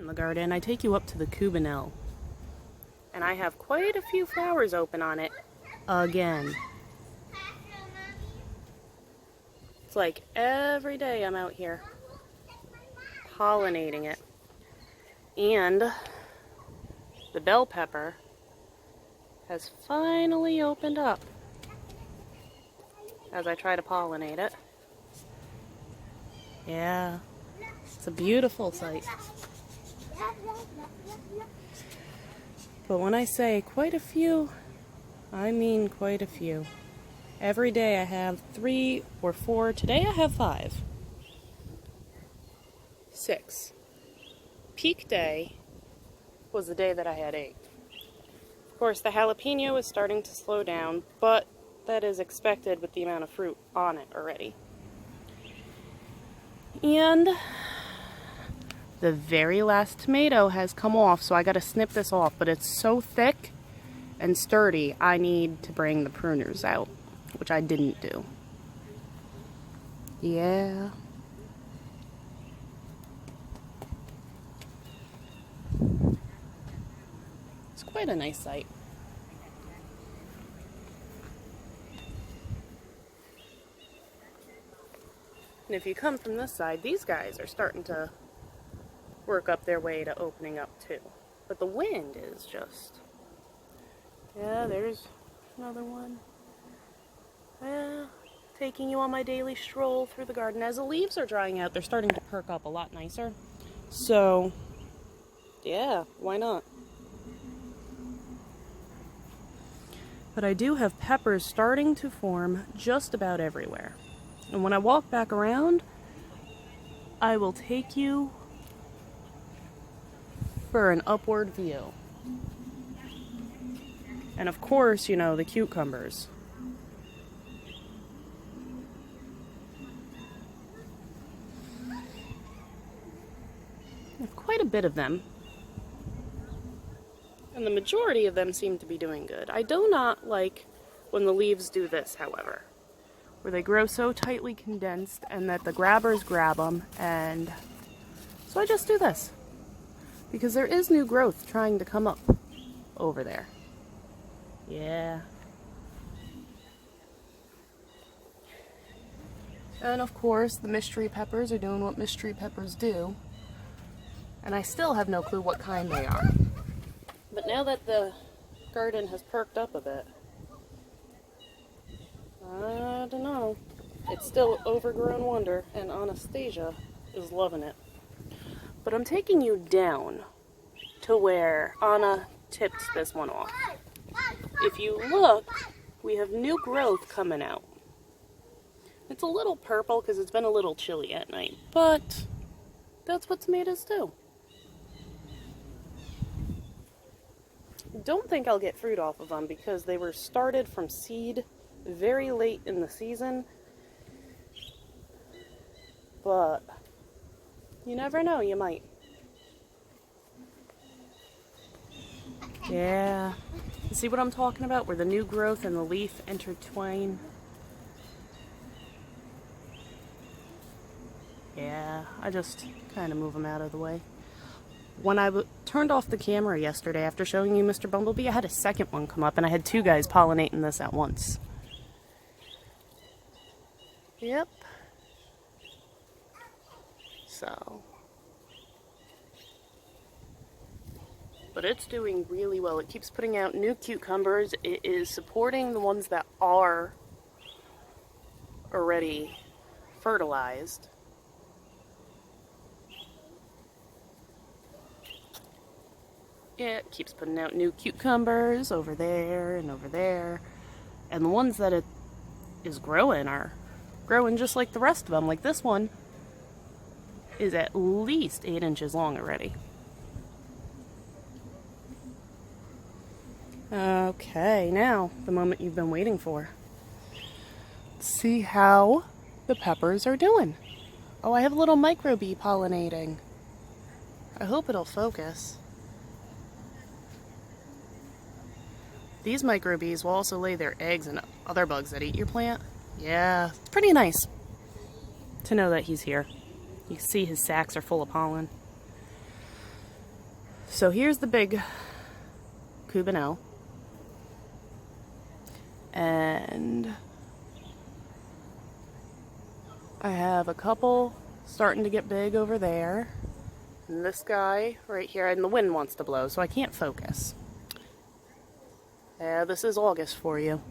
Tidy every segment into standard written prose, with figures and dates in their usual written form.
In the garden, I take you up to the Cubanelle, and I have quite a few flowers open on it again. It's like every day I'm out here pollinating it. And the bell pepper has finally opened up as I try to pollinate it. Yeah, it's a beautiful sight. But when I say quite a few, I mean quite a few. Every day I have 3 or 4. Today I have 5. 6. Peak day was the day that I had 8. Of course, the jalapeno is starting to slow down, but that is expected with the amount of fruit on it already. And the very last tomato has come off, so I gotta snip this off, but it's so thick and sturdy, I need to bring the pruners out, which I didn't do. Yeah. It's quite a nice sight. And if you come from this side, these guys are starting to work up their way to opening up too. But the wind is just... Yeah, there's another one. Yeah, taking you on my daily stroll through the garden. As the leaves are drying out, they're starting to perk up a lot nicer. So, yeah, why not? But I do have peppers starting to form just about everywhere. And when I walk back around, I will take you for an upward view. And of course, you know, the cucumbers. I have quite a bit of them. And the majority of them seem to be doing good. I do not like when the leaves do this, however, where they grow so tightly condensed and that the grabbers grab them, and so I just do this. Because there is new growth trying to come up over there. Yeah. And of course, the mystery peppers are doing what mystery peppers do. And I still have no clue what kind they are. But now that the garden has perked up a bit, I don't know. It's still overgrown wonder, and Anastasia is loving it. But I'm taking you down to where Anna tipped this one off. If you look, we have new growth coming out. It's a little purple because it's been a little chilly at night, but that's what tomatoes do. Don't think I'll get fruit off of them because they were started from seed very late in the season, but you never know, you might. Yeah, you see what I'm talking about, where the new growth and the leaf intertwine? Yeah, I just kind of move them out of the way. When I turned off the camera yesterday after showing you Mr. Bumblebee, I had a second one come up and I had 2 guys pollinating this at once. Yep. So. But it's doing really well. It keeps putting out new cucumbers. It is supporting the ones that are already fertilized. It keeps putting out new cucumbers over there and over there. And the ones that it is growing are growing just like the rest of them. Like this one is at least 8 inches long already. Okay, now the moment you've been waiting for. See how the peppers are doing. Oh, I have a little micro bee pollinating. I hope it'll focus. These microbees will also lay their eggs in other bugs that eat your plant. Yeah, it's pretty nice to know that he's here. You can see his sacs are full of pollen. So here's the big Cubanelle. And I have a couple starting to get big over there. And this guy right here, and the wind wants to blow, so I can't focus. Yeah, this is August for you.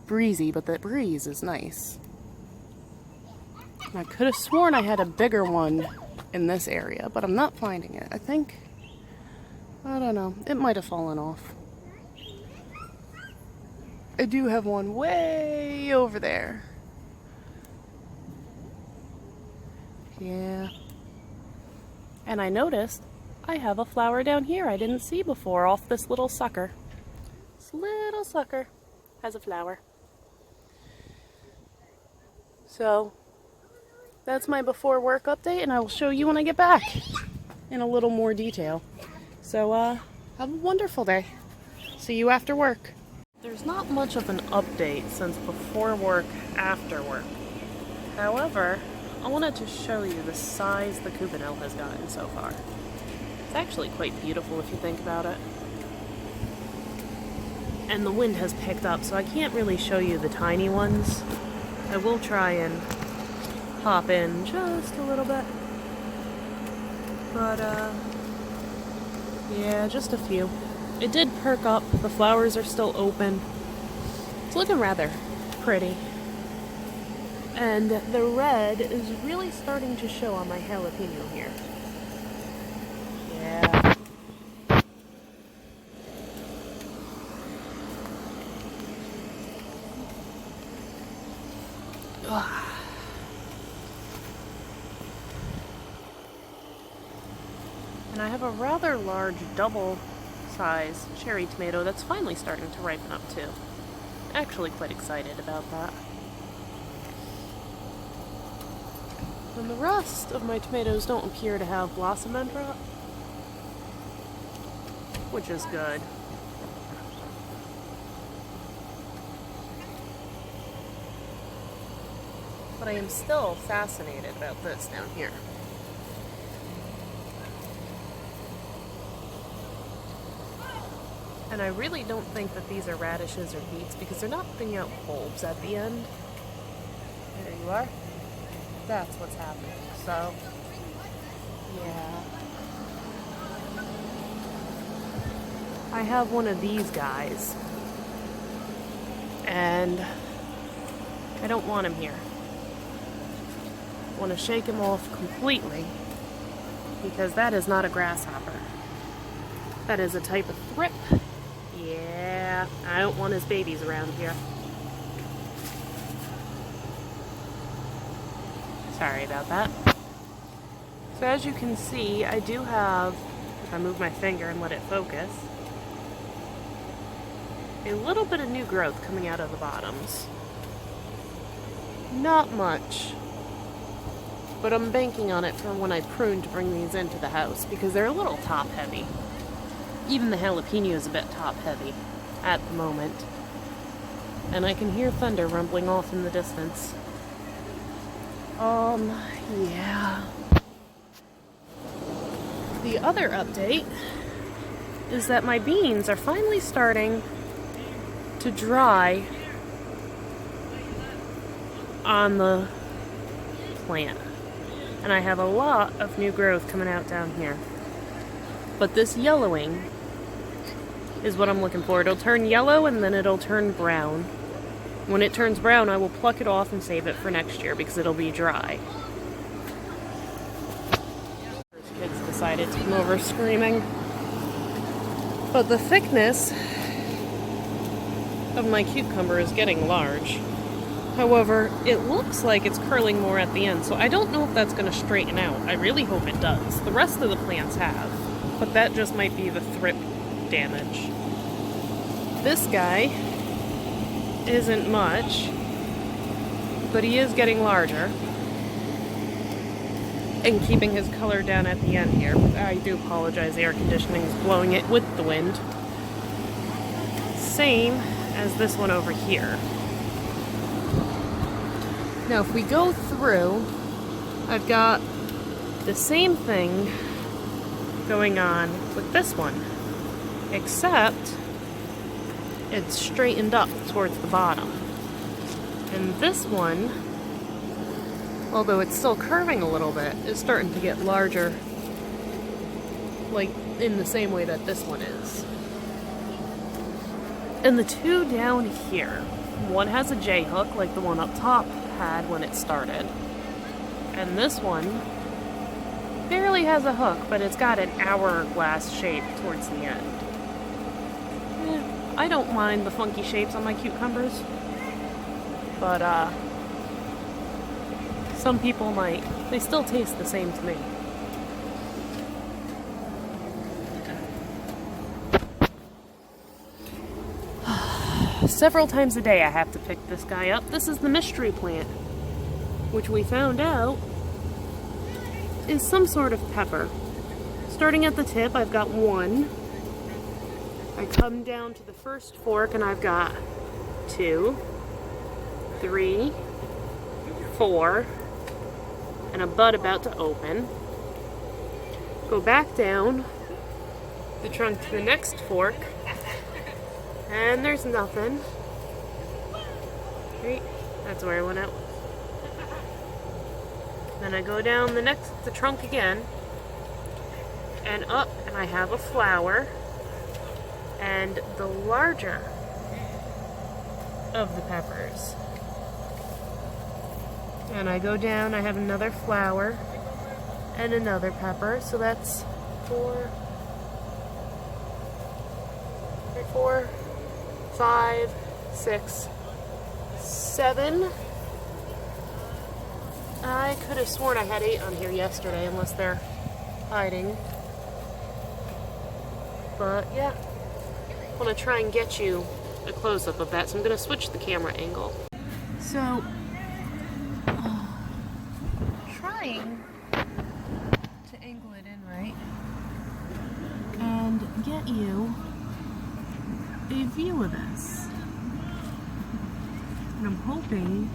Breezy, but the breeze is nice. And I could have sworn I had a bigger one in this area, but I'm not finding it. I think, I don't know, it might have fallen off. I do have one way over there. Yeah. And I noticed I have a flower down here I didn't see before off this little sucker. This little sucker has a flower. So that's my before work update, and I will show you when I get back in a little more detail. So have a wonderful day. See you after work. There's not much of an update since before work, after work. However, I wanted to show you the size the Cubanelle has gotten so far. It's actually quite beautiful if you think about it. And the wind has picked up, so I can't really show you the tiny ones. I will try and hop in just a little bit. But, yeah, just a few. It did perk up. The flowers are still open. It's looking rather pretty. And the red is really starting to show on my jalapeno here. Yeah. Ugh. And I have a rather large double-size cherry tomato that's finally starting to ripen up too. Actually quite excited about that. And the rest of my tomatoes don't appear to have blossom end rot, which is good. But I am still fascinated about this down here. And I really don't think that these are radishes or beets because they're not putting out bulbs at the end. There you are. That's what's happening. So, yeah. I have one of these guys. And I don't want him here. I want to shake him off completely because that is not a grasshopper. That is a type of thrip. Yeah, I don't want his babies around here. Sorry about that. So as you can see, I do have, if I move my finger and let it focus, a little bit of new growth coming out of the bottoms. Not much, but I'm banking on it for when I prune to bring these into the house because they're a little top heavy. Even the jalapeno is a bit top heavy at the moment. And I can hear thunder rumbling off in the distance. Yeah. The other update is that my beans are finally starting to dry on the plant. And I have a lot of new growth coming out down here. But this yellowing is what I'm looking for. It'll turn yellow and then it'll turn brown. When it turns brown, I will pluck it off and save it for next year because it'll be dry. Kids decided to come over screaming. But the thickness of my cucumber is getting large. However, it looks like it's curling more at the end, so I don't know if that's going to straighten out. I really hope it does. The rest of the plants have, but that just might be the thrip damage. This guy isn't much, but he is getting larger and keeping his color down at the end here. I do apologize, the air conditioning is blowing it with the wind. Same as this one over here. Now if we go through, I've got the same thing going on with this one, except it's straightened up towards the bottom. And this one, although it's still curving a little bit, is starting to get larger, like in the same way that this one is. And the two down here, one has a J hook like the one up top had when it started, and this one barely has a hook, but it's got an hourglass shape towards the end. I don't mind the funky shapes on my cucumbers, but some people might. They still taste the same to me. Several times a day I have to pick this guy up. This is the mystery plant, which we found out is some sort of pepper. Starting at the tip, I've got one. I come down to the first fork and I've got 2, 3, 4, and a bud about to open. Go back down the trunk to the next fork, and there's nothing. Right, that's where I went out. Then I go down the trunk again, and up, and I have a flower, and the larger of the peppers. And I go down, I have another flower, and another pepper, so that's 4, 5, 6, 7. I could have sworn I had 8 on here yesterday, unless they're hiding. But yeah, I want to try and get you a close-up of that, so I'm going to switch the camera angle. So, trying to angle it in right and get you a view of this. And I'm hoping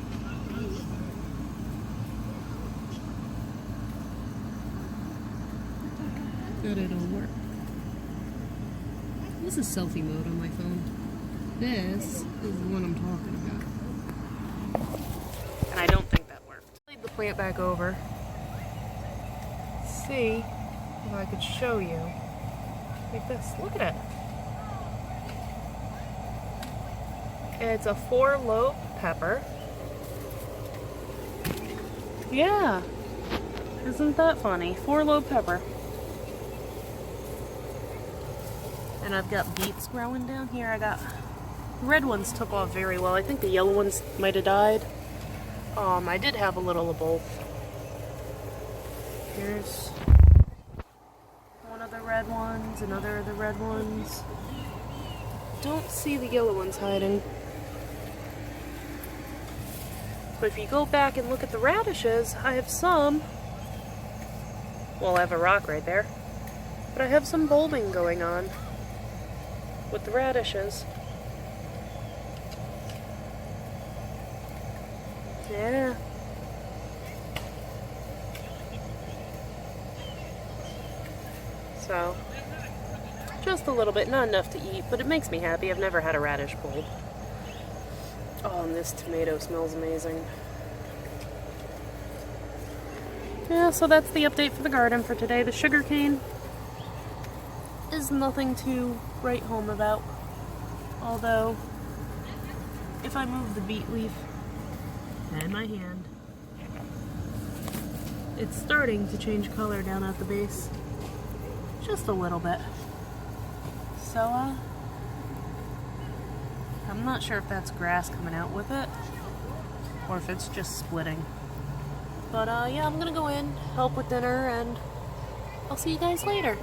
that it'll work. This is selfie mode on my phone. This is the one I'm talking about. And I don't think that worked. Lead the plant back over. See if I could show you. Like this. Look at it. It's a 4-lobe pepper. Yeah. Isn't that funny? 4-lobe pepper. And I've got beets growing down here. I got red ones took off very well. I think the yellow ones might have died. I did have a little of both. Here's one of the red ones, another of the red ones. Don't see the yellow ones hiding. But if you go back and look at the radishes, I have some. Well, I have a rock right there. But I have some bulbing going on with the radishes. Yeah. So, just a little bit, not enough to eat, but it makes me happy. I've never had a radish bulb. Oh, and this tomato smells amazing. Yeah, so that's the update for the garden for today. The sugarcane is nothing to write home about. Although, if I move the beet leaf and my hand, it's starting to change color down at the base. Just a little bit. So, I'm not sure if that's grass coming out with it, or if it's just splitting. But yeah, I'm gonna go in, help with dinner, and I'll see you guys later.